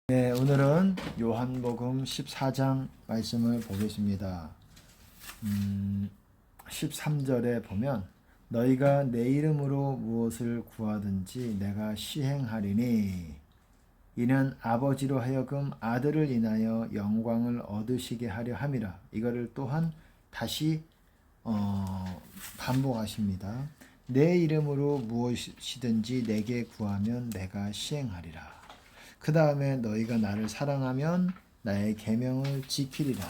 네, 오늘은 요한복음 14장 말씀을 보겠습니다. 13절에 보면 너희가 내 이름으로 무엇을 구하든지 내가 시행하리니 이는 아버지로 하여금 아들을 인하여 영광을 얻으시게 하려 함이라. 이거를 또한 다시 반복하십니다. 내 이름으로 무엇이든지 내게 구하면 내가 시행하리라. 그 다음에 너희가 나를 사랑하면 나의 계명을 지키리라.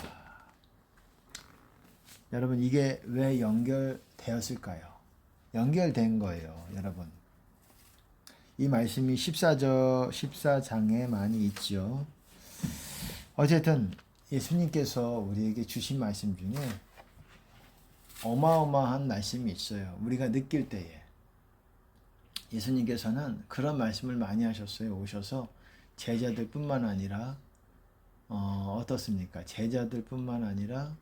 여러분, 이게 왜 연결되었을까요? 연결된 거예요, 여러분. 이 말씀이 14장에 많이 있죠. 어쨌든 예수님께서 우리에게 주신 말씀 중에 어마어마한 말씀이 있어요. 우리가 느낄 때에. 예수님께서는 그런 말씀을 많이 하셨어요. 오셔서 제자들뿐만 아니라 어떻습니까? 제자들뿐만 아니라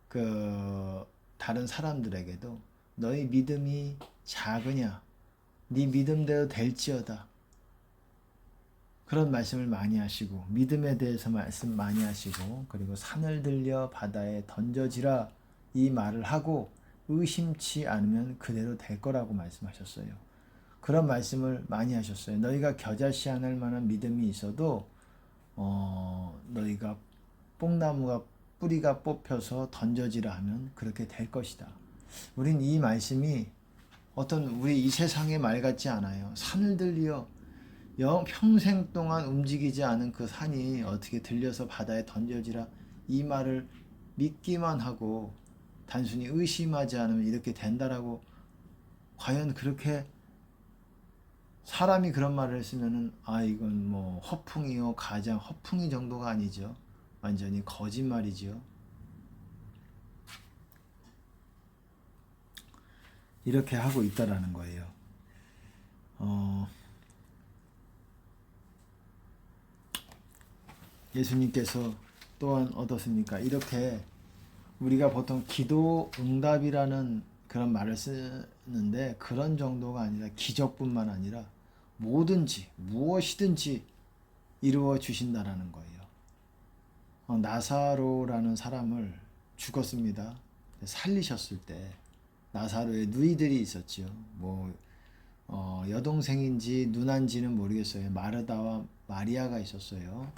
그 다른 사람들에게도 너희 믿음이 작으냐? 네 믿음대로 될지어다. 그런 말씀을 많이 하시고 믿음에 대해서 말씀 많이 하시고 그리고 산을 들려 바다에 던져지라 이 말을 하고 의심치 않으면 그대로 될 거라고 말씀하셨어요. 그런 말씀을 많이 하셨어요. 너희가 겨자씨 않을 만한 믿음이 있어도 너희가 뽕나무가 뿌리가 뽑혀서 던져지라 하면 그렇게 될 것이다. 우린 이 말씀이 어떤 우리 이 세상의 말 같지 않아요. 산을 들려 평생 동안 움직이지 않은 그 산이 어떻게 들려서 바다에 던져지라 이 말을 믿기만 하고 단순히 의심하지 않으면 이렇게 된다라고 과연 그렇게 사람이 그런 말을 했으면은 이건 뭐 허풍이요 가장 허풍이 정도가 아니죠. 완전히 거짓말이죠. 이렇게 하고 있다라는 거예요. 예수님께서 또한 어떻습니까? 이렇게 우리가 보통 기도 응답이라는 그런 말을 쓰는데 그런 정도가 아니라 기적뿐만 아니라 뭐든지 무엇이든지 이루어 주신다라는 거예요. 나사로라는 사람을 죽었습니다. 살리셨을 때 나사로의 누이들이 있었지요. 여동생인지 누난지는 모르겠어요. 마르다와 마리아가 있었어요.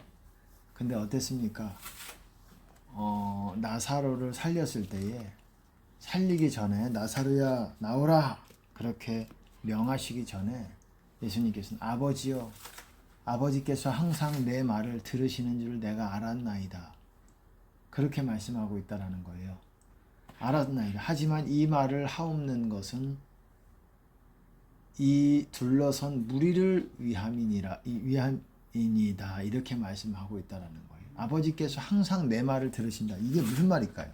근데 어땠습니까? 나사로를 살렸을 때에 살리기 전에 나사로야 나오라 그렇게 명하시기 전에 예수님께서는 아버지여 아버지께서 항상 내 말을 들으시는 줄 내가 알았나이다. 그렇게 말씀하고 있다라는 거예요. 알았나이다. 하지만 이 말을 하옵는 것은 이 둘러선 무리를 위함이니이다. 이렇게 말씀하고 있다라는 거예요. 아버지께서 항상 내 말을 들으신다. 이게 무슨 말일까요?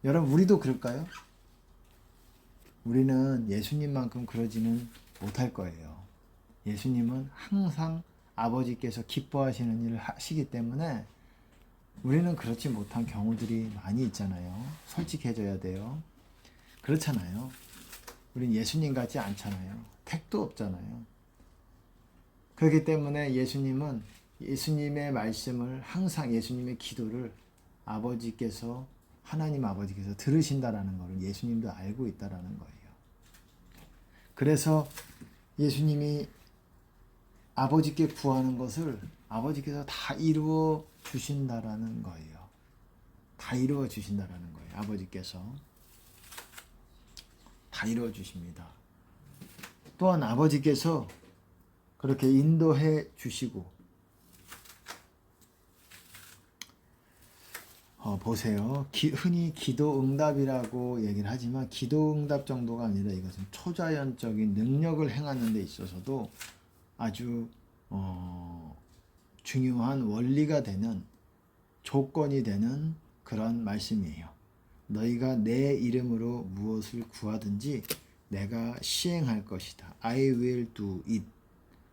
여러분, 우리도 그럴까요? 우리는 예수님만큼 그러지는 못할 거예요. 예수님은 항상 아버지께서 기뻐하시는 일을 하시기 때문에 우리는 그렇지 못한 경우들이 많이 있잖아요. 솔직해져야 돼요. 그렇잖아요. 우린 예수님 같지 않잖아요. 택도 없잖아요. 그렇기 때문에 예수님은 예수님의 말씀을 항상 예수님의 기도를 하나님 아버지께서 들으신다라는 것을 예수님도 알고 있다라는 거예요. 그래서 예수님이 아버지께 구하는 것을 아버지께서 다 이루어 주신다라는 거예요. 다 이루어 주신다라는 거예요. 아버지께서 다 이루어 주십니다. 또한 아버지께서 그렇게 인도해 주시고 보세요. 흔히 기도 응답이라고 얘기를 하지만 기도 응답 정도가 아니라 이것은 초자연적인 능력을 행하는 데 있어서도 아주 중요한 원리가 되는 조건이 되는 그런 말씀이에요. 너희가 내 이름으로 무엇을 구하든지 내가 시행할 것이다. I will do it.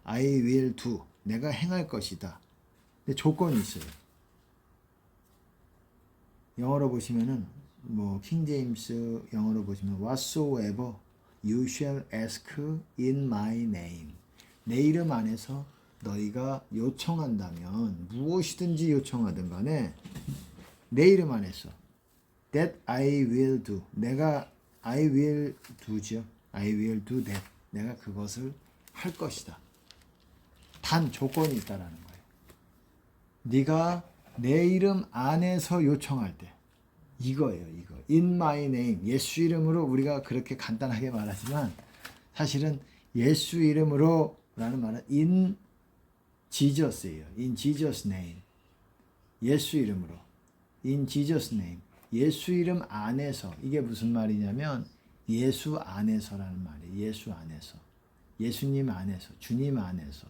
I will do. 내가 행할 것이다. 근데 조건이 있어요. 영어로 보시면은 킹 제임스 영어로 보시면 whatsoever you shall ask in my name. 내 이름 안에서 너희가 요청한다면 무엇이든지 요청하든 간에 내 이름 안에서 that I will do 내가 I will do죠. I will do that 내가 그것을 할 것이다. 단 조건이 있다라는 거예요. 네가 내 이름 안에서 요청할 때 이거예요. 이거 in my name 예수 이름으로 우리가 그렇게 간단하게 말하지만 사실은 예수 이름으로 라는 말은 in Jesus예요. in Jesus name 예수 이름으로 in Jesus name 예수 이름 안에서 이게 무슨 말이냐면 예수 안에서라는 말이에요. 예수 안에서 예수님 안에서 주님 안에서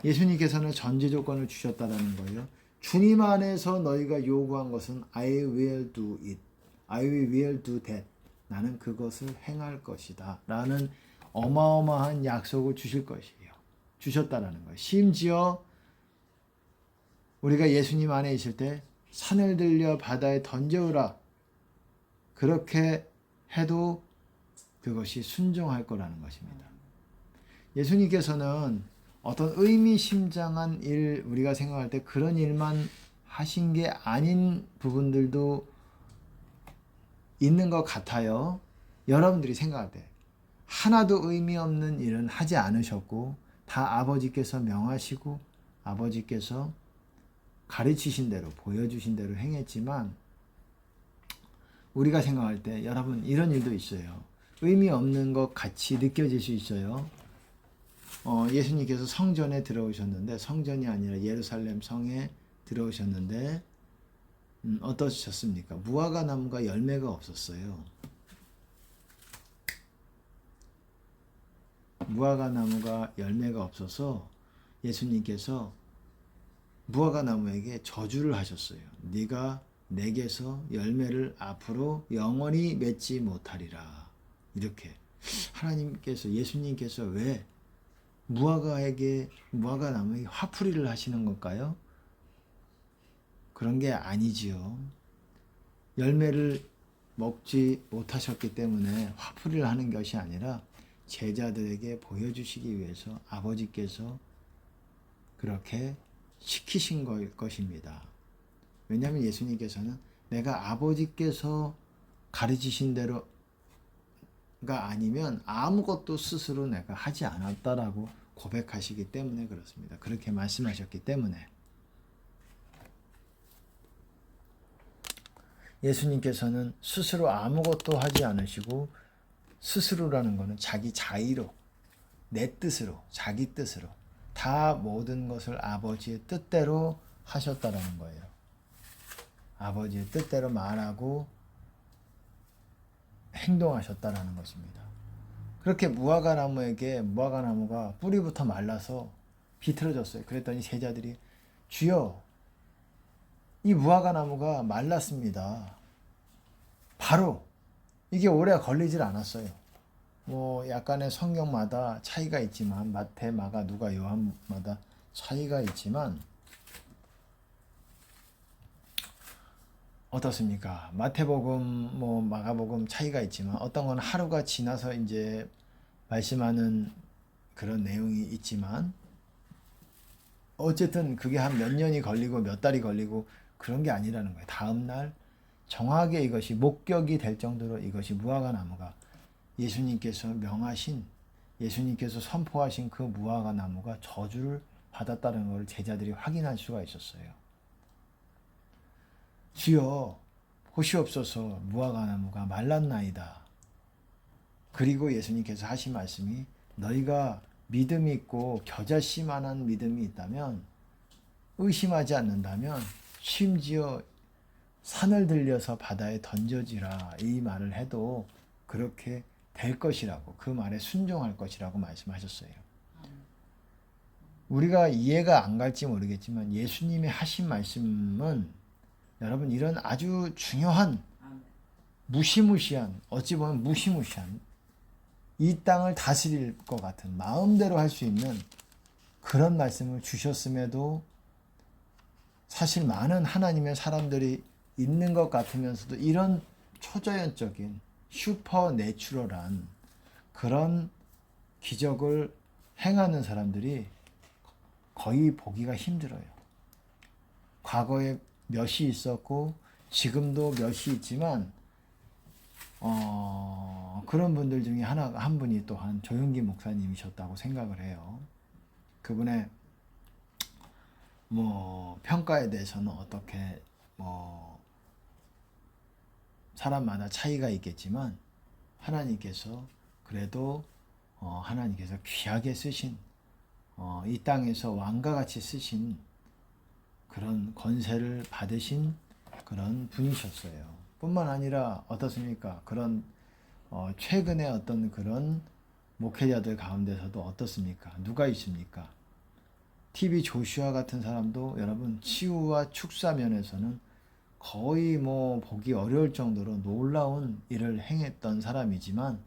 예수님께서는 전제 조건을 주셨다라는 거예요. 주님 안에서 너희가 요구한 것은 I will do it. I will do that. 나는 그것을 행할 것이다. 라는 어마어마한 약속을 주실 것이에요. 주셨다라는 거예요. 심지어 우리가 예수님 안에 있을 때 산을 들려 바다에 던져오라. 그렇게 해도 그것이 순종할 거라는 것입니다. 예수님께서는 어떤 의미심장한 일 우리가 생각할 때 그런 일만 하신 게 아닌 부분들도 있는 것 같아요. 여러분들이 생각할 때 하나도 의미 없는 일은 하지 않으셨고 다 아버지께서 명하시고 아버지께서 가르치신 대로 보여주신 대로 행했지만 우리가 생각할 때 여러분 이런 일도 있어요. 의미 없는 것 같이 느껴질 수 있어요. 예수님께서 성전에 들어오셨는데 성전이 아니라 예루살렘 성에 들어오셨는데 어떠셨습니까? 무화과 나무가 열매가 없었어요. 무화과 나무가 열매가 없어서 예수님께서 무화과 나무에게 저주를 하셨어요. 네가 내게서 열매를 앞으로 영원히 맺지 못하리라. 이렇게 하나님께서 예수님께서 왜 무화과 나무에게 화풀이를 하시는 걸까요? 그런 게 아니지요. 열매를 먹지 못하셨기 때문에 화풀이를 하는 것이 아니라 제자들에게 보여주시기 위해서 아버지께서 그렇게 시키신 것입니다. 왜냐하면 예수님께서는 내가 아버지께서 가르치신 대로가 아니면 아무것도 스스로 내가 하지 않았다라고 고백하시기 때문에 그렇습니다. 그렇게 말씀하셨기 때문에 예수님께서는 스스로 아무것도 하지 않으시고 스스로라는 것은 자기 자의로 내 뜻으로 자기 뜻으로 다 모든 것을 아버지의 뜻대로 하셨다라는 거예요. 아버지의 뜻대로 말하고 행동하셨다라는 것입니다. 그렇게 무화과 나무가 뿌리부터 말라서 비틀어졌어요. 그랬더니 제자들이 주여 이 무화과 나무가 말랐습니다. 바로 이게 오래 걸리질 않았어요. 약간의 성경마다 차이가 있지만 마태, 마가, 누가, 요한마다 차이가 있지만 어떻습니까? 마태복음, 마가복음 차이가 있지만 어떤 건 하루가 지나서 이제 말씀하는 그런 내용이 있지만 어쨌든 그게 한 몇 년이 걸리고 몇 달이 걸리고 그런 게 아니라는 거예요. 다음 날 정확하게 이것이 목격이 될 정도로 이것이 무화과 나무가 예수님께서 명하신 예수님께서 선포하신 그 무화과 나무가 저주를 받았다는 것을 제자들이 확인할 수가 있었어요. 주여 보시옵소서 무화과 나무가 말랐나이다. 그리고 예수님께서 하신 말씀이 너희가 믿음이 있고 겨자씨만한 믿음이 있다면 의심하지 않는다면 심지어 산을 들려서 바다에 던져지라 이 말을 해도 그렇게 될 것이라고 그 말에 순종할 것이라고 말씀하셨어요. 우리가 이해가 안 갈지 모르겠지만 예수님이 하신 말씀은 여러분 이런 아주 중요한 무시무시한 어찌 보면 무시무시한 이 땅을 다스릴 것 같은 마음대로 할 수 있는 그런 말씀을 주셨음에도 사실 많은 하나님의 사람들이 있는 것 같으면서도 이런 초자연적인 슈퍼내추럴한 그런 기적을 행하는 사람들이 거의 보기가 힘들어요. 과거에 몇이 있었고 지금도 몇이 있지만 그런 분들 중에 한 분이 또한 조용기 목사님이셨다고 생각을 해요. 그분의 평가에 대해서는 어떻게 사람마다 차이가 있겠지만 하나님께서 그래도 하나님께서 귀하게 쓰신 이 땅에서 왕과 같이 쓰신 그런 권세를 받으신 그런 분이셨어요. 뿐만 아니라 어떻습니까? 그런 최근에 어떤 그런 목회자들 가운데서도 어떻습니까? 누가 있습니까? TV 조슈아 같은 사람도 여러분 치유와 축사 면에서는 거의 보기 어려울 정도로 놀라운 일을 행했던 사람이지만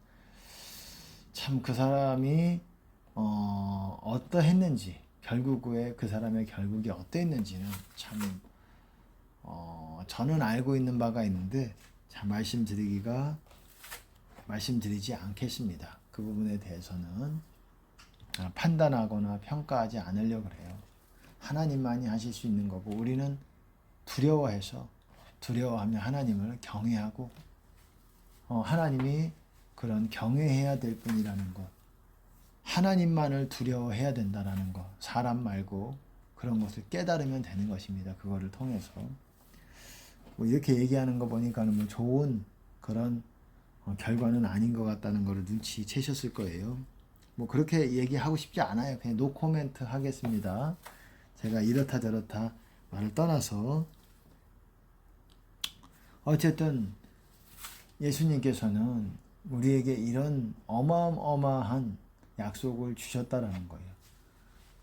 참 그 사람이 어떠했는지 결국에 그 사람의 결국이 어떠했는지는 참 저는 알고 있는 바가 있는데 참 말씀드리지 않겠습니다. 그 부분에 대해서는 판단하거나 평가하지 않으려고 해요. 하나님만이 하실 수 있는 거고 우리는 두려워하며 하나님을 경외하고 하나님이 그런 경외해야 될 뿐이라는 것, 하나님만을 두려워해야 된다라는 것, 사람 말고 그런 것을 깨달으면 되는 것입니다. 그거를 통해서 이렇게 얘기하는 거 보니까는 좋은 그런 결과는 아닌 것 같다는 것을 눈치채셨을 거예요. 그렇게 얘기하고 싶지 않아요. 그냥 노 코멘트 하겠습니다. 제가 이렇다 저렇다 말을 떠나서 어쨌든 예수님께서는 우리에게 이런 어마어마한 약속을 주셨다라는 거예요.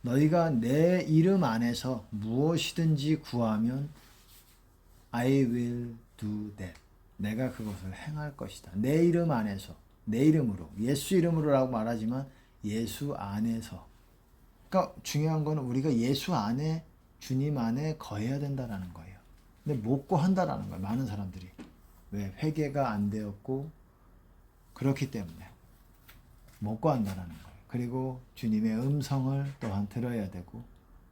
너희가 내 이름 안에서 무엇이든지 구하면 I will do that. 내가 그것을 행할 것이다. 내 이름 안에서, 내 이름으로, 예수 이름으로라고 말하지만 예수 안에서. 그러니까 중요한 거는 우리가 예수 안에, 주님 안에 거해야 된다라는 거예요. 근데 못 구한다라는 거예요. 많은 사람들이. 왜? 회개가 안 되었고 그렇기 때문에 못 구한다라는 거예요. 그리고 주님의 음성을 또한 들어야 되고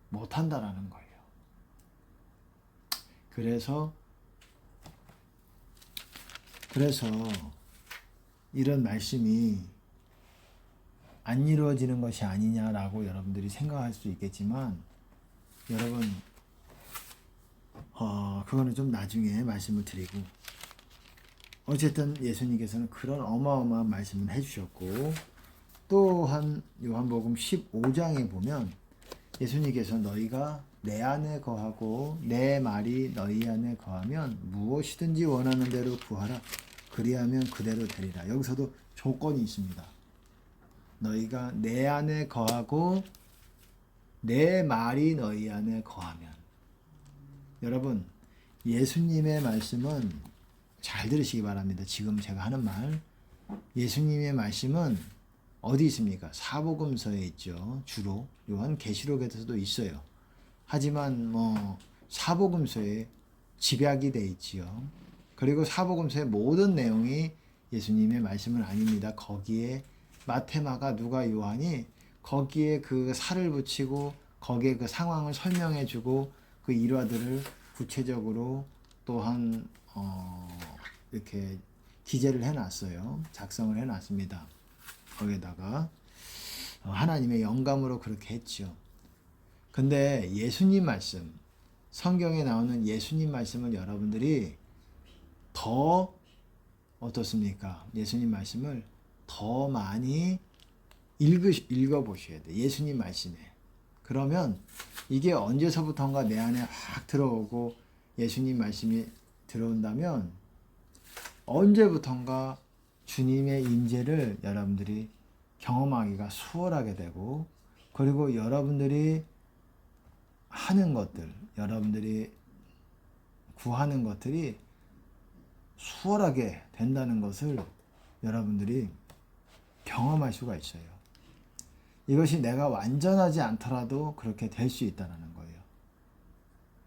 못한다라는 거예요. 그래서 이런 말씀이 안 이루어지는 것이 아니냐라고 여러분들이 생각할 수 있겠지만 여러분 그거는 좀 나중에 말씀을 드리고 어쨌든 예수님께서는 그런 어마어마한 말씀을 해주셨고 또한 요한복음 15장에 보면 예수님께서 너희가 내 안에 거하고 내 말이 너희 안에 거하면 무엇이든지 원하는 대로 구하라. 그리하면 그대로 되리라. 여기서도 조건이 있습니다. 너희가 내 안에 거하고 내 말이 너희 안에 거하면. 여러분 예수님의 말씀은 잘 들으시기 바랍니다. 지금 제가 하는 말 예수님의 말씀은 어디 있습니까? 사복음서에 있죠. 주로 요한계시록에서도 있어요. 하지만 사복음서에 집약이 돼 있지요. 그리고 사복음서의 모든 내용이 예수님의 말씀은 아닙니다. 거기에 마태, 마가, 누가, 요한이 거기에 그 살을 붙이고 거기에 그 상황을 설명해 주고 그 일화들을 구체적으로 또한 이렇게 기재를 해놨어요. 작성을 해놨습니다. 거기에다가 하나님의 영감으로 그렇게 했죠. 근데 예수님 말씀, 성경에 나오는 예수님 말씀을 여러분들이 더 어떻습니까? 예수님 말씀을 더 많이 읽어보셔야 돼요. 예수님 말씀에. 그러면 이게 언제서부턴가 내 안에 확 들어오고 예수님 말씀이 들어온다면 언제부턴가 주님의 임재를 여러분들이 경험하기가 수월하게 되고 그리고 여러분들이 하는 것들, 여러분들이 구하는 것들이 수월하게 된다는 것을 여러분들이 경험할 수가 있어요. 이것이 내가 완전하지 않더라도 그렇게 될 수 있다는 거예요.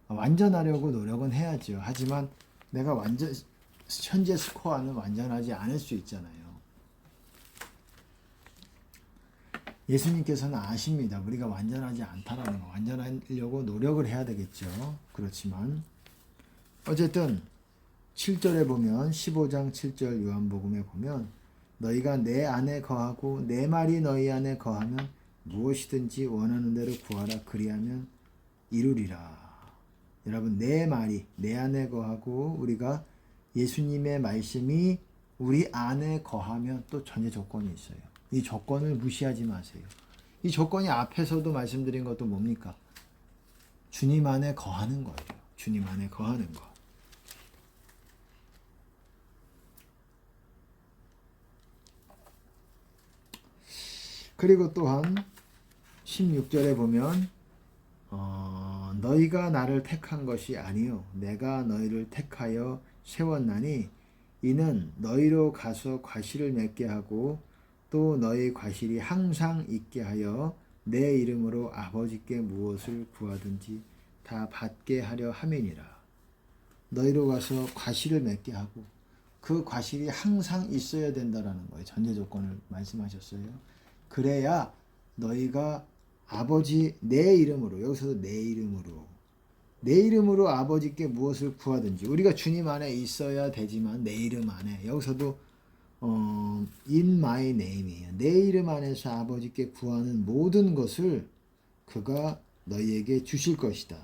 완전하려고 노력은 해야죠. 하지만 내가 현재 스코어는 완전하지 않을 수 있잖아요. 예수님께서는 아십니다. 우리가 완전하지 않다라는 거. 완전하려고 노력을 해야 되겠죠. 그렇지만 어쨌든 7절에 보면 15장 7절 요한복음에 보면 너희가 내 안에 거하고 내 말이 너희 안에 거하면 무엇이든지 원하는 대로 구하라 그리하면 이루리라. 여러분 내 말이 내 안에 거하고 우리가 예수님의 말씀이 우리 안에 거하면 또 전제 조건이 있어요. 이 조건을 무시하지 마세요. 이 조건이 앞에서도 말씀드린 것도 뭡니까? 주님 안에 거하는 거예요. 주님 안에 거하는 거. 그리고 또한 16절에 보면 너희가 나를 택한 것이 아니요 내가 너희를 택하여 세웠나니 이는 너희로 가서 과실을 맺게 하고 또 너희 과실이 항상 있게 하여 내 이름으로 아버지께 무엇을 구하든지 다 받게 하려 함이니라. 너희로 가서 과실을 맺게 하고 그 과실이 항상 있어야 된다라는 거예요. 전제 조건을 말씀하셨어요. 그래야 너희가 아버지 내 이름으로, 여기서도 내 이름으로 아버지께 무엇을 구하든지, 우리가 주님 안에 있어야 되지만 내 이름 안에, 여기서도 in my name이에요. 내 이름 안에서 아버지께 구하는 모든 것을 그가 너희에게 주실 것이다.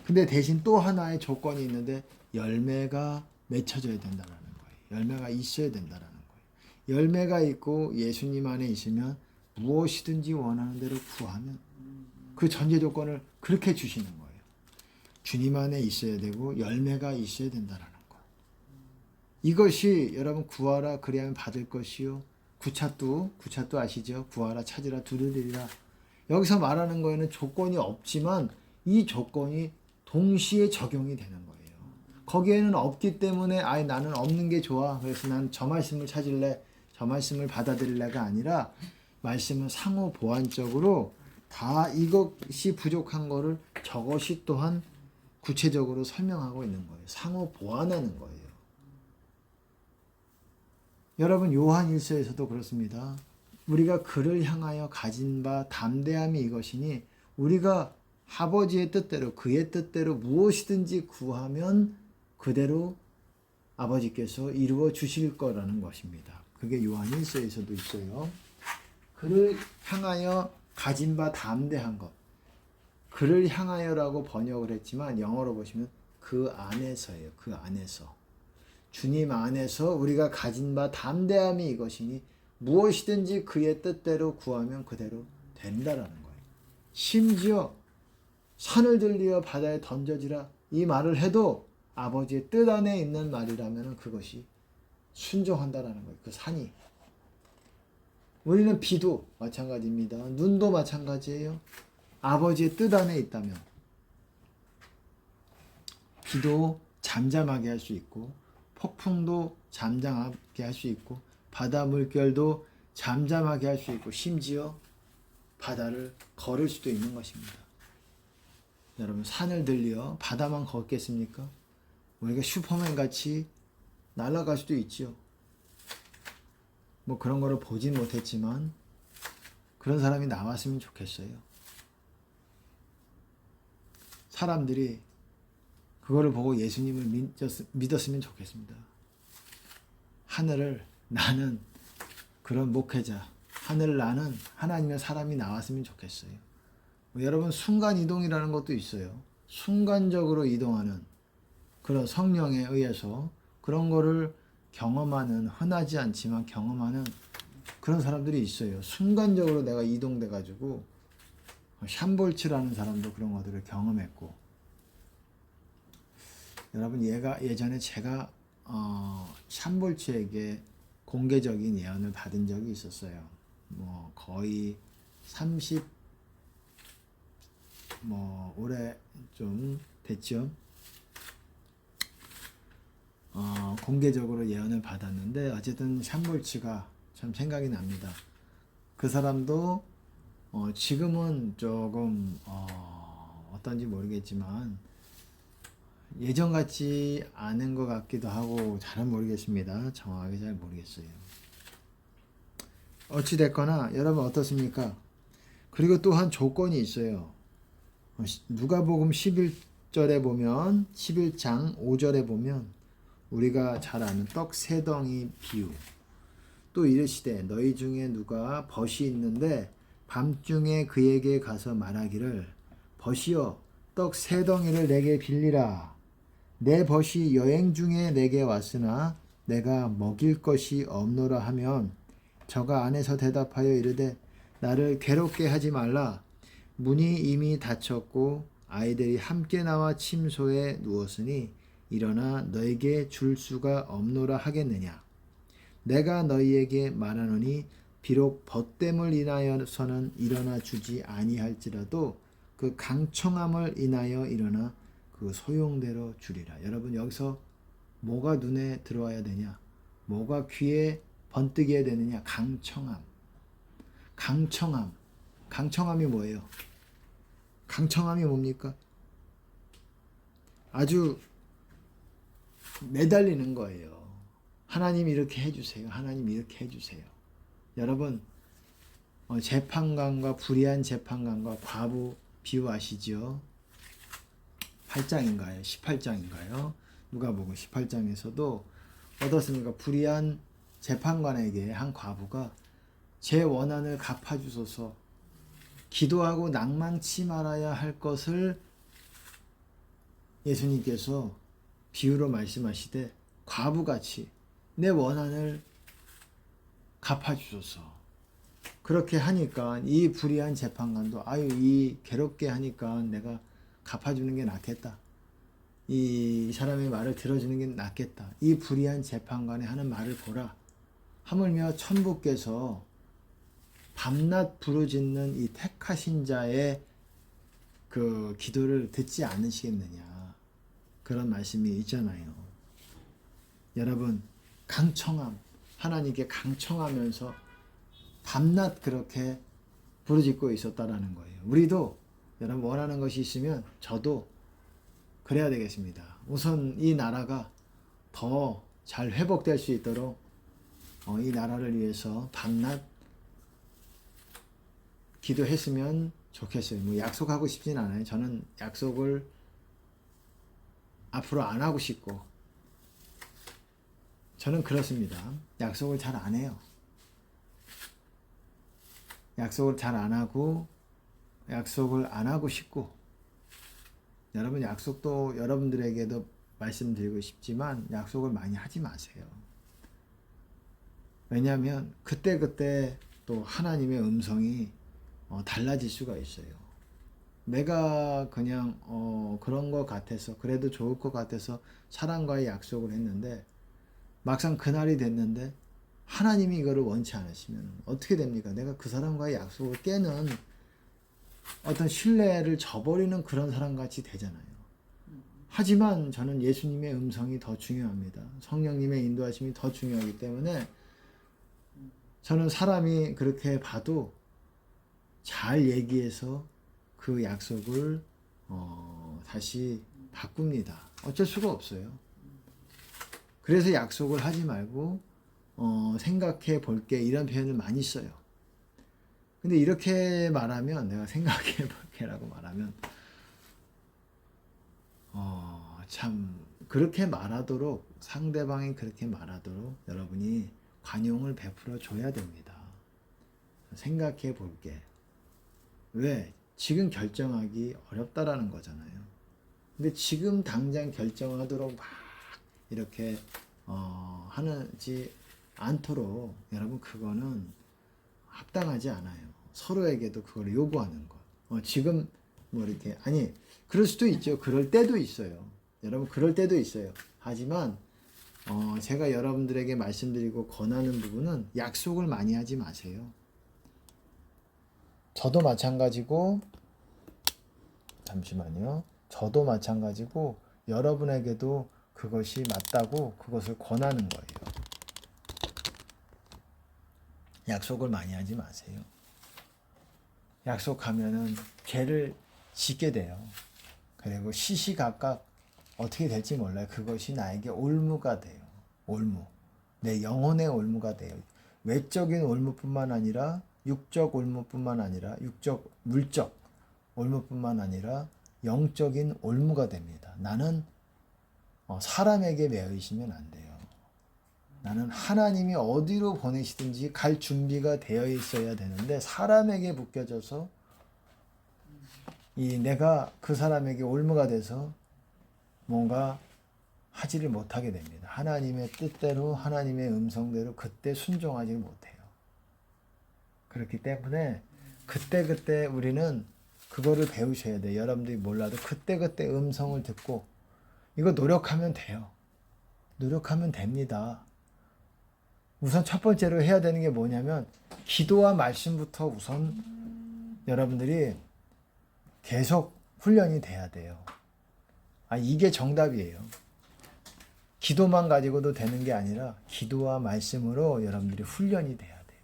근데 대신 또 하나의 조건이 있는데 열매가 맺혀져야 된다는 거예요. 열매가 있어야 된다는 거예요. 열매가 있고 예수님 안에 있으면 무엇이든지 원하는 대로 구하면 그 전제 조건을 그렇게 주시는 거예요. 주님 안에 있어야 되고 열매가 있어야 된다는 거예요. 이것이 여러분 구하라 그리하면 받을 것이요. 구차도 아시죠? 구하라 찾으라 두드리리라. 여기서 말하는 거에는 조건이 없지만 이 조건이 동시에 적용이 되는 거예요. 거기에는 없기 때문에 나는 없는 게 좋아. 그래서 난 저 말씀을 찾을래. 저 말씀을 받아들일래가 아니라 말씀은 상호 보완적으로 다 이것이 부족한 거를 저것이 또한 구체적으로 설명하고 있는 거예요. 상호 보완하는 거예요. 여러분 요한 1서에서도 그렇습니다. 우리가 그를 향하여 가진 바 담대함이 이것이니 우리가 아버지의 뜻대로 그의 뜻대로 무엇이든지 구하면 그대로 아버지께서 이루어 주실 거라는 것입니다. 그게 요한 1서에서도 있어요. 그를 향하여 가진 바 담대한 것. 그를 향하여라고 번역을 했지만 영어로 보시면 그 안에서예요. 그 안에서. 주님 안에서 우리가 가진 바 담대함이 이것이니 무엇이든지 그의 뜻대로 구하면 그대로 된다라는 거예요. 심지어 산을 들리어 바다에 던져지라 이 말을 해도 아버지의 뜻 안에 있는 말이라면 그것이 순종한다라는 거예요. 그 산이. 우리는 비도 마찬가지입니다. 눈도 마찬가지예요. 아버지의 뜻 안에 있다면 비도 잠잠하게 할 수 있고 폭풍도 잠잠하게 할 수 있고 바다 물결도 잠잠하게 할 수 있고 심지어 바다를 걸을 수도 있는 것입니다. 여러분 산을 들려 바다만 걷겠습니까? 우리가 슈퍼맨 같이 날아갈 수도 있죠. 뭐 그런 거를 보진 못했지만 그런 사람이 나왔으면 좋겠어요. 사람들이 그거를 보고 예수님을 믿었으면 좋겠습니다. 하늘을 나는 그런 목회자, 하늘을 나는 하나님의 사람이 나왔으면 좋겠어요. 여러분 순간이동이라는 것도 있어요. 순간적으로 이동하는 그런 성령에 의해서 그런 거를 경험하는, 흔하지 않지만 경험하는 그런 사람들이 있어요. 순간적으로 내가 이동돼 가지고 샴볼츠라는 사람도 그런 것들을 경험했고, 여러분 예전에 제가 샴볼츠에게 공개적인 예언을 받은 적이 있었어요. 뭐 거의 30 올해 좀 됐죠. 공개적으로 예언을 받았는데 어쨌든 샴볼츠가 참 생각이 납니다. 그 사람도 지금은 조금 어떤지 모르겠지만 예전 같지 않은 것 같기도 하고 잘은 모르겠습니다. 정확하게 잘 모르겠어요. 어찌 됐거나 여러분 어떻습니까? 그리고 또한 조건이 있어요. 누가복음 11절에 보면 11장 5절에 보면 우리가 잘 아는 떡 세 덩이 비유. 또 이르시되 너희 중에 누가 벗이 있는데 밤중에 그에게 가서 말하기를 벗이여 떡 세 덩이를 내게 빌리라. 내 벗이 여행 중에 내게 왔으나 내가 먹일 것이 없노라 하면 저가 안에서 대답하여 이르되 나를 괴롭게 하지 말라. 문이 이미 닫혔고 아이들이 함께 나와 침소에 누웠으니 일어나 너에게 줄 수가 없노라 하겠느냐. 내가 너희에게 말하노니 비록 벗됨을 인하여서는 일어나 주지 아니할지라도 그 강청함을 인하여 일어나 그 소용대로 주리라. 여러분 여기서 뭐가 눈에 들어와야 되냐? 뭐가 귀에 번뜩여야 되느냐? 강청함. 강청함. 강청함이 뭐예요? 강청함이 뭡니까? 아주 매달리는 거예요. 하나님 이렇게 해주세요. 하나님 이렇게 해주세요. 여러분 재판관과 불의한 재판관과 과부 비유 아시죠? 8장인가요? 18장인가요? 누가복음 18장에서도 어떻습니까? 불의한 재판관에게 한 과부가 제 원한을 갚아주소서 기도하고 낭망치 말아야 할 것을 예수님께서 비유로 말씀하시되 과부같이 내 원한을 갚아주소서. 그렇게 하니까 이 불의한 재판관도 아유 이 괴롭게 하니까 내가 갚아주는 게 낫겠다. 이 사람의 말을 들어주는 게 낫겠다. 이 불의한 재판관의 하는 말을 보라. 하물며 천부께서 밤낮 부르짖는 이 택하신 자의 그 기도를 듣지 않으시겠느냐. 그런 말씀이 있잖아요. 여러분 강청함, 하나님께 강청하면서 밤낮 그렇게 부르짖고 있었다라는 거예요. 우리도 여러분 원하는 것이 있으면 저도 그래야 되겠습니다. 우선 이 나라가 더 잘 회복될 수 있도록 이 나라를 위해서 밤낮 기도했으면 좋겠어요. 뭐 약속하고 싶진 않아요. 저는 약속을 앞으로 안 하고 싶고 저는 그렇습니다. 약속을 잘 안 해요. 약속을 잘 안 하고 약속을 안 하고 싶고 여러분 약속도 여러분들에게도 말씀드리고 싶지만 약속을 많이 하지 마세요. 왜냐하면 그때그때 또 하나님의 음성이 달라질 수가 있어요. 내가 그냥 그런 것 같아서 그래도 좋을 것 같아서 사람과의 약속을 했는데 막상 그날이 됐는데 하나님이 이거를 원치 않으시면 어떻게 됩니까? 내가 그 사람과의 약속을 깨는 어떤 신뢰를 저버리는 그런 사람같이 되잖아요. 하지만 저는 예수님의 음성이 더 중요합니다. 성령님의 인도하심이 더 중요하기 때문에 저는 사람이 그렇게 봐도 잘 얘기해서 그 약속을 다시 바꿉니다. 어쩔 수가 없어요. 그래서 약속을 하지 말고 생각해 볼게 이런 표현을 많이 써요. 근데 이렇게 말하면 내가 생각해 볼게라고 말하면 참 그렇게 말하도록 상대방이 그렇게 말하도록 여러분이 관용을 베풀어 줘야 됩니다. 생각해 볼게. 왜? 지금 결정하기 어렵다라는 거잖아요. 근데 지금 당장 결정하도록 막 이렇게 하지 않도록 여러분 그거는 합당하지 않아요. 서로에게도 그걸 요구하는 것. 지금 뭐 이렇게 아니 그럴 수도 있죠. 그럴 때도 있어요. 여러분 그럴 때도 있어요. 하지만 제가 여러분들에게 말씀드리고 권하는 부분은 약속을 많이 하지 마세요. 저도 마찬가지고 잠시만요. 저도 마찬가지고 여러분에게도 그것이 맞다고 그것을 권하는 거예요. 약속을 많이 하지 마세요. 약속하면은 죄를 짓게 돼요. 그리고 시시각각 어떻게 될지 몰라요. 그것이 나에게 올무가 돼요. 올무. 내 영혼의 올무가 돼요. 외적인 올무뿐만 아니라 육적 올무뿐만 아니라 육적 물적 올무뿐만 아니라 영적인 올무가 됩니다. 나는 사람에게 매여 있으면 안 돼요. 나는 하나님이 어디로 보내시든지 갈 준비가 되어 있어야 되는데 사람에게 묶여져서 내가 그 사람에게 올무가 돼서 뭔가 하지를 못하게 됩니다. 하나님의 뜻대로 하나님의 음성대로 그때 순종하지 못해요. 그렇기 때문에 그때 우리는 그거를 배우셔야 돼요. 여러분들이 몰라도 그때 음성을 듣고 이거 노력하면 돼요. 노력하면 됩니다. 우선 첫 번째로 해야 되는 게 뭐냐면 기도와 말씀부터 우선 여러분들이 계속 훈련이 돼야 돼요. 이게 정답이에요. 기도만 가지고도 되는 게 아니라 기도와 말씀으로 여러분들이 훈련이 돼야 돼요.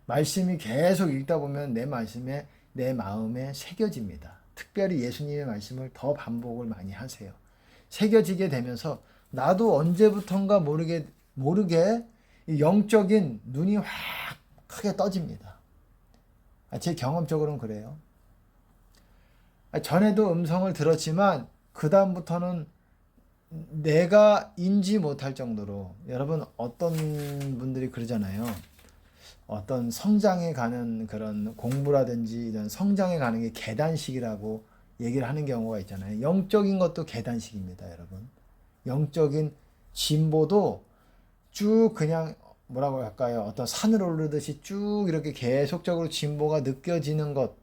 말씀이 계속 읽다 보면 내 말씀에 내 마음에 새겨집니다. 특별히 예수님의 말씀을 더 반복을 많이 하세요. 새겨지게 되면서 나도 언제부턴가 모르게 영적인 눈이 확 크게 떠집니다. 제 경험적으로는 그래요. 전에도 음성을 들었지만 그 다음부터는 내가 인지 못할 정도로 여러분 어떤 분들이 그러잖아요. 어떤 성장에 가는 그런 공부라든지 이런 성장에 가는 게 계단식이라고 얘기를 하는 경우가 있잖아요. 영적인 것도 계단식입니다, 여러분. 영적인 진보도 쭉 그냥 뭐라고 할까요? 어떤 산을 오르듯이 쭉 이렇게 계속적으로 진보가 느껴지는 것,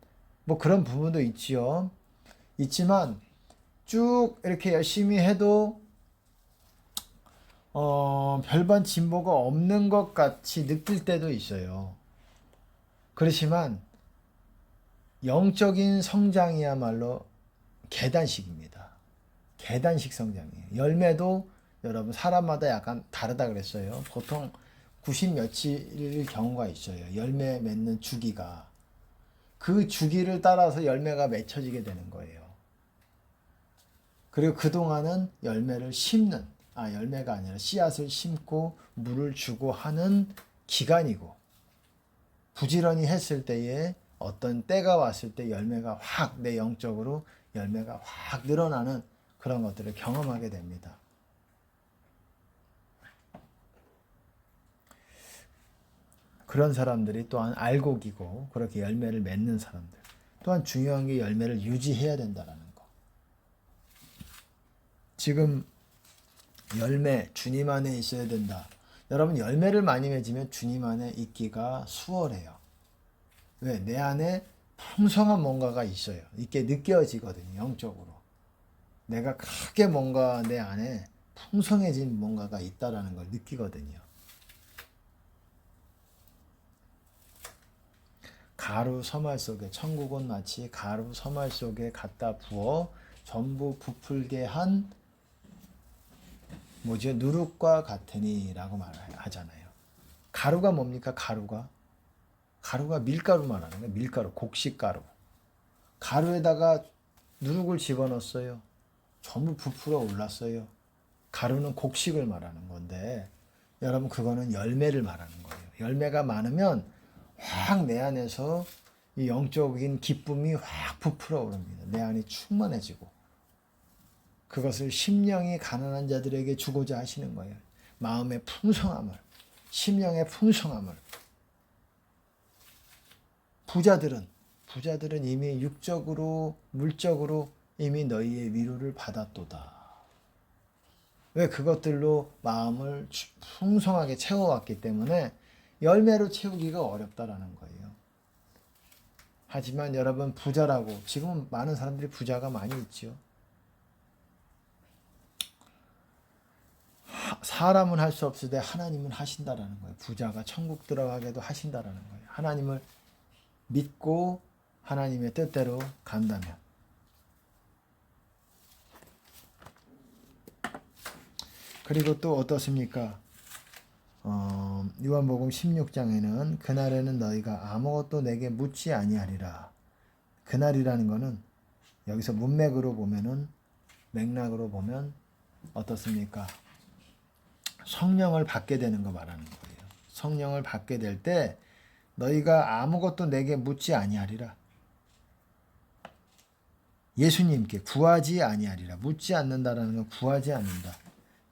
뭐 그런 부분도 있지요. 있지만 쭉 이렇게 열심히 해도 별반 진보가 없는 것 같이 느낄 때도 있어요. 그렇지만 영적인 성장이야말로 계단식입니다. 계단식 성장이에요. 열매도 여러분 사람마다 약간 다르다 그랬어요. 보통 90 며칠일 경우가 있어요. 열매 맺는 주기가. 그 주기를 따라서 열매가 맺혀지게 되는 거예요. 그리고 그동안은 열매를 심는, 열매가 아니라 씨앗을 심고 물을 주고 하는 기간이고, 부지런히 했을 때에 어떤 때가 왔을 때 열매가 확, 내 영적으로 열매가 확 늘어나는 그런 것들을 경험하게 됩니다. 그런 사람들이 또한 알곡이고 그렇게 열매를 맺는 사람들. 또한 중요한 게 열매를 유지해야 된다는 거. 지금 열매, 주님 안에 있어야 된다. 여러분 열매를 많이 맺으면 주님 안에 있기가 수월해요. 왜? 내 안에 풍성한 뭔가가 있어요. 이게 느껴지거든요. 영적으로. 내가 크게 뭔가 내 안에 풍성해진 뭔가가 있다라는 걸 느끼거든요. 가루 서말 속에, 천국은 마치 가루 서말 속에 갖다 부어 전부 부풀게 한 누룩과 같으니 라고 말하잖아요. 가루가 뭡니까? 가루가 밀가루 말하는 거예요. 밀가루, 곡식가루. 가루에다가 누룩을 집어넣었어요. 전부 부풀어 올랐어요. 가루는 곡식을 말하는 건데 여러분 그거는 열매를 말하는 거예요. 열매가 많으면 확 내 안에서 이 영적인 기쁨이 확 부풀어 오릅니다. 내 안이 충만해지고 그것을 심령이 가난한 자들에게 주고자 하시는 거예요. 마음의 풍성함을, 심령의 풍성함을. 부자들은 이미 육적으로, 물적으로 이미 너희의 위로를 받았도다. 왜? 그것들로 마음을 풍성하게 채워왔기 때문에 열매로 채우기가 어렵다라는 거예요. 하지만 여러분 부자라고, 지금은 많은 사람들이 부자가 많이 있죠. 사람은 할 수 없으되 하나님은 하신다라는 거예요. 부자가 천국 들어가게도 하신다라는 거예요. 하나님을 믿고 하나님의 뜻대로 간다면. 그리고 또 어떻습니까? 요한복음 16장에는 그날에는 너희가 아무것도 내게 묻지 아니하리라. 그날이라는 거는 여기서 문맥으로 보면은, 맥락으로 보면 어떻습니까? 성령을 받게 되는 거 말하는 거예요. 성령을 받게 될 때 너희가 아무것도 내게 묻지 아니하리라. 예수님께 구하지 아니하리라. 묻지 않는다라는 건 구하지 않는다.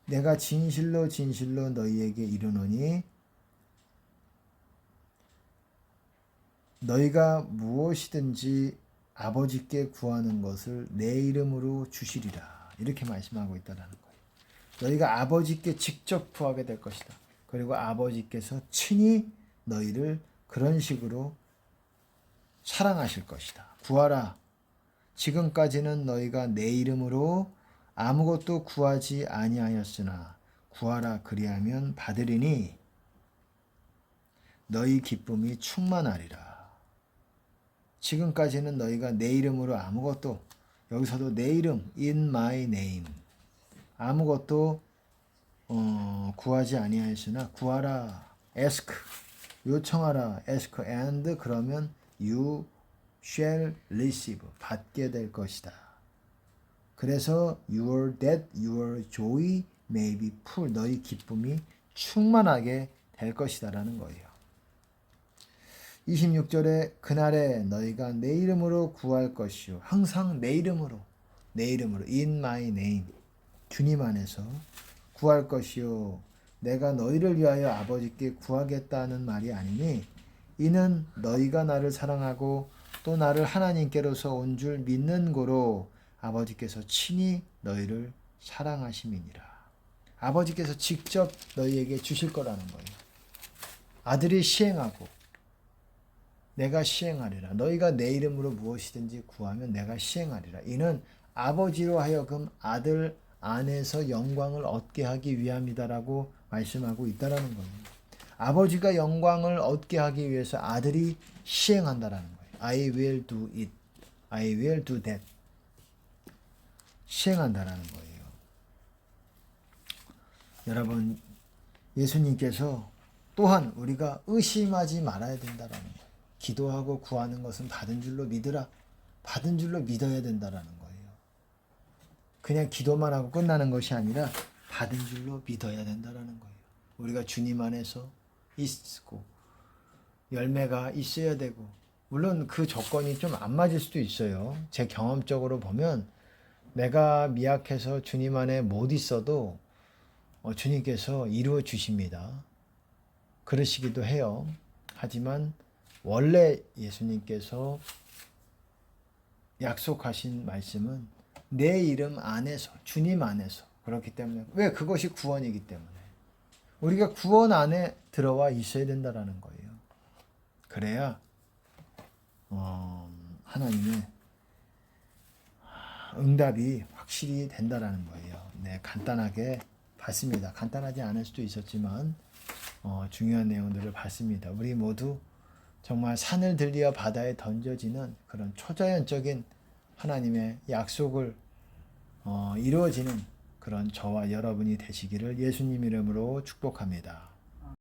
내가 진실로 진실로 너희에게 이르노니 너희가 무엇이든지 아버지께 구하는 것을 내 이름으로 주시리라. 이렇게 말씀하고 있다는 거예요. 너희가 아버지께 직접 구하게 될 것이다. 그리고 아버지께서 친히 너희를 그런 식으로 사랑하실 것이다. 구하라. 지금까지는 너희가 내 이름으로 아무것도 구하지 아니하였으나 구하라 그리하면 받으리니 너희 기쁨이 충만하리라. 지금까지는 너희가 내 이름으로 아무것도, 여기서도 내 이름, in my name, 아무것도 구하지 아니하였으나 구하라, ask, 요청하라, ask, and 그러면 you shall receive, 받게 될 것이다. 그래서 that your joy may be full, 너희 기쁨이 충만하게 될 것이다라는 거예요. 26절에 그날에 너희가 내 이름으로 구할 것이요. 항상 내 이름으로 in my name, 주님 안에서 구할 것이요. 내가 너희를 위하여 아버지께 구하겠다는 말이 아니니 이는 너희가 나를 사랑하고 또 나를 하나님께로서 온 줄 믿는 고로 아버지께서 친히 너희를 사랑하심이니라. 아버지께서 직접 너희에게 주실 거라는 거예요. 아들이 시행하고 내가 시행하리라. 너희가 내 이름으로 무엇이든지 구하면 내가 시행하리라. 이는 아버지로 하여금 아들 안에서 영광을 얻게 하기 위함이다라고 말씀하고 있다라는 거예요. 아버지가 영광을 얻게 하기 위해서 아들이 시행한다라는 거예요. I will do it. I will do that. 시행한다라는 거예요. 여러분, 예수님께서 또한 우리가 의심하지 말아야 된다라는 거예요. 기도하고 구하는 것은 받은 줄로 믿으라. 받은 줄로 믿어야 된다라는 거예요. 그냥 기도만 하고 끝나는 것이 아니라 받은 줄로 믿어야 된다라는 거예요. 우리가 주님 안에서 있고 열매가 있어야 되고, 물론 그 조건이 좀 안 맞을 수도 있어요. 제 경험적으로 보면 내가 미약해서 주님 안에 못 있어도 주님께서 이루어 주십니다. 그러시기도 해요. 하지만 원래 예수님께서 약속하신 말씀은 내 이름 안에서, 주님 안에서, 그렇기 때문에, 왜? 그것이 구원이기 때문에 우리가 구원 안에 들어와 있어야 된다라는 거예요. 그래야 하나님의 응답이 확실히 된다라는 거예요. 네, 간단하게 봤습니다. 간단하지 않을 수도 있었지만 중요한 내용들을 봤습니다. 우리 모두 정말 산을 들리어 바다에 던져지는 그런 초자연적인 하나님의 약속을 이루어지는 그런 저와 여러분이 되시기를 예수님 이름으로 축복합니다.